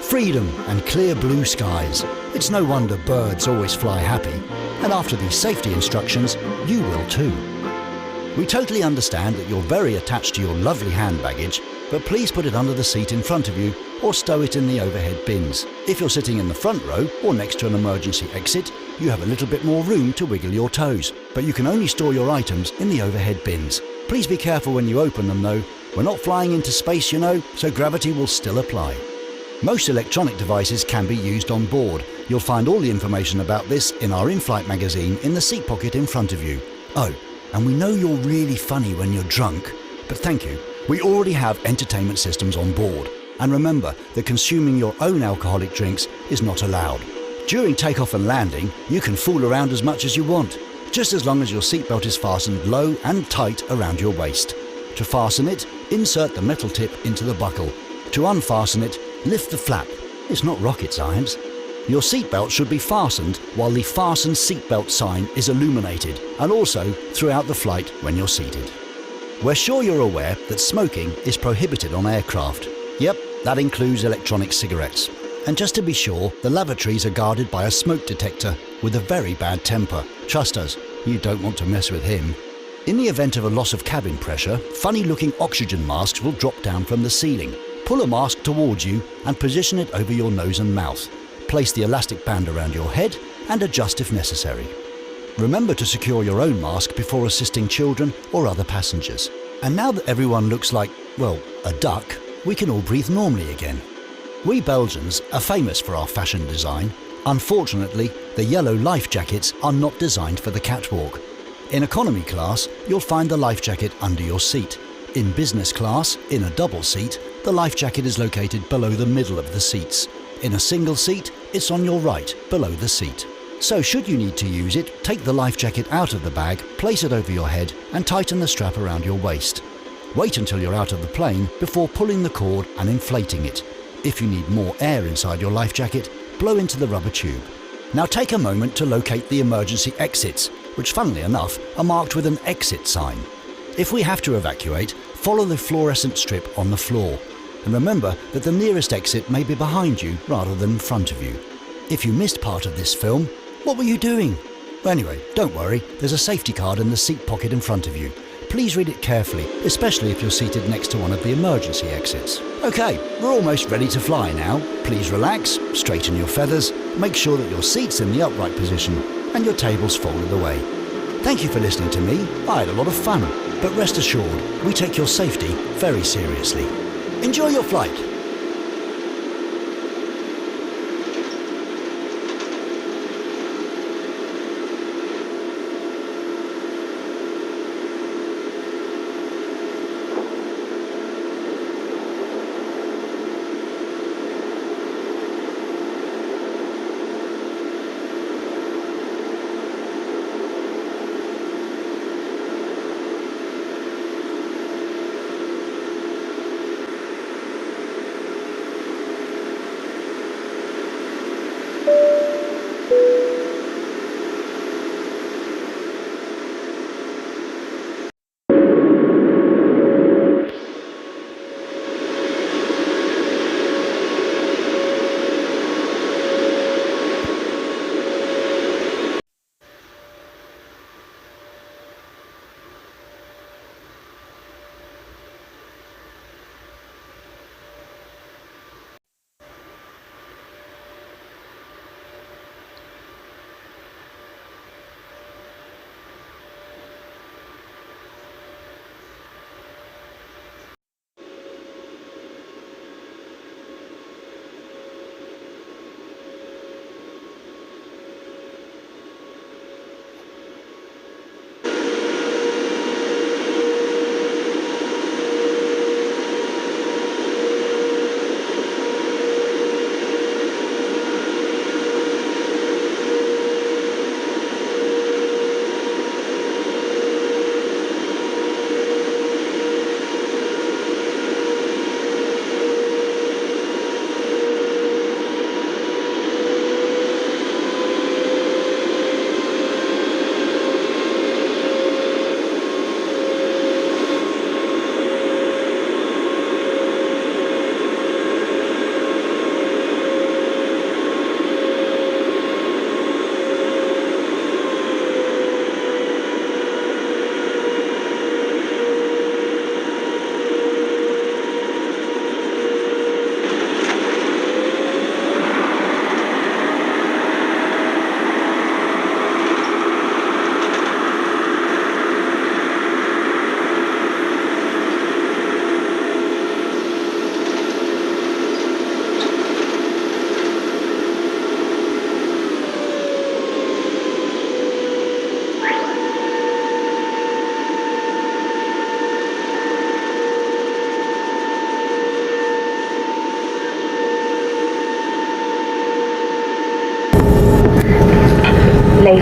Freedom and clear blue skies. It's no wonder birds always fly happy, and after these safety instructions, you will too. We totally understand that you're very attached to your lovely hand baggage, but please put it under the seat in front of you or stow it in the overhead bins. If you're sitting in the front row or next to an emergency exit, you have a little bit more room to wiggle your toes, but you can only store your items in the overhead bins. Please be careful when you open them though. We're not flying into space, you know, so gravity will still apply. Most electronic devices can be used on board. You'll find all the information about this in our in-flight magazine in the seat pocket in front of you. Oh, and we know you're really funny when you're drunk, but thank you. We already have entertainment systems on board. And remember that consuming your own alcoholic drinks is not allowed. During takeoff and landing, you can fool around as much as you want, just as long as your seatbelt is fastened low and tight around your waist. To fasten it, insert the metal tip into the buckle. To unfasten it, lift the flap. It's not rocket science. Your seatbelt should be fastened while the Fasten Seatbelt sign is illuminated, and also throughout the flight when you're seated. We're sure you're aware that smoking is prohibited on aircraft. Yep, that includes electronic cigarettes. And just to be sure, the lavatories are guarded by a smoke detector with a very bad temper. Trust us, you don't want to mess with him. In the event of a loss of cabin pressure, funny-looking oxygen masks will drop down from the ceiling. Pull a mask towards you and position it over your nose and mouth. Place the elastic band around your head and adjust if necessary. Remember to secure your own mask before assisting children or other passengers. And now that everyone looks like, well, a duck, we can all breathe normally again. We Belgians are famous for our fashion design. Unfortunately, the yellow life jackets are not designed for the catwalk. In economy class, you'll find the life jacket under your seat. In business class, in a double seat, the life jacket is located below the middle of the seats. In a single seat, it's on your right, below the seat. So should you need to use it, take the life jacket out of the bag, place it over your head and tighten the strap around your waist. Wait until you're out of the plane before pulling the cord and inflating it. If you need more air inside your life jacket, blow into the rubber tube. Now take a moment to locate the emergency exits, which funnily enough are marked with an exit sign. If we have to evacuate, follow the fluorescent strip on the floor. And remember that the nearest exit may be behind you rather than in front of you. If you missed part of this film, what were you doing? Anyway, don't worry, there's a safety card in the seat pocket in front of you. Please read it carefully, especially if you're seated next to one of the emergency exits. Okay, we're almost ready to fly now. Please relax, straighten your feathers, make sure that your seat's in the upright position and your table's folded away. Thank you for listening to me. I had a lot of fun, but rest assured, we take your safety very seriously. Enjoy your flight.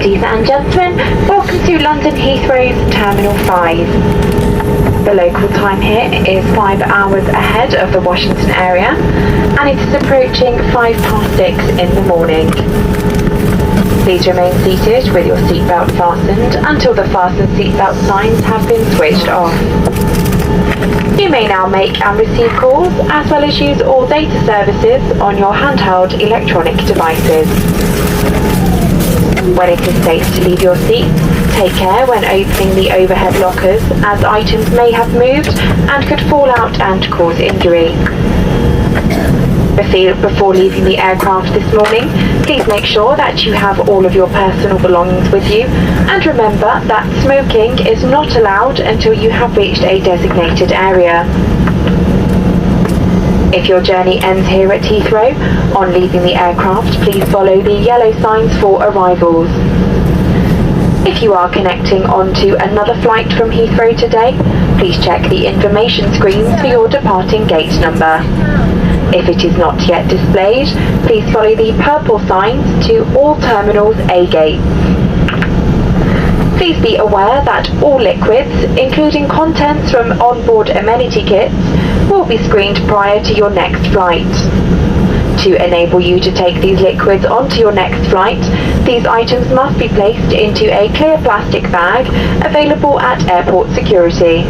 Ladies and gentlemen, welcome to London Heathrow's Terminal 5. The local time here is 5 hours ahead of the Washington area, and it is approaching 6:05 in the morning. Please remain seated with your seatbelt fastened until the fasten seatbelt signs have been switched off. You may now make and receive calls, as well as use all data services on your handheld electronic devices. When it is safe to leave your seat, take care when opening the overhead lockers, as items may have moved and could fall out and cause injury. Before leaving the aircraft this morning, please make sure that you have all of your personal belongings with you, and remember that smoking is not allowed until you have reached a designated area. If your journey ends here at Heathrow, on leaving the aircraft, please follow the yellow signs for arrivals. If you are connecting onto another flight from Heathrow today, please check the information screens for your departing gate number. If it is not yet displayed, please follow the purple signs to all terminals A gates. Please be aware that all liquids, including contents from onboard amenity kits, will be screened prior to your next flight. To enable you to take these liquids onto your next flight, these items must be placed into a clear plastic bag available at airport security.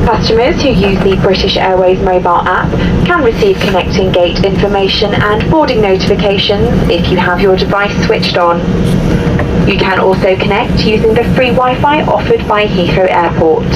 Customers who use the British Airways mobile app can receive connecting gate information and boarding notifications if you have your device switched on. You can also connect using the free Wi-Fi offered by Heathrow Airport.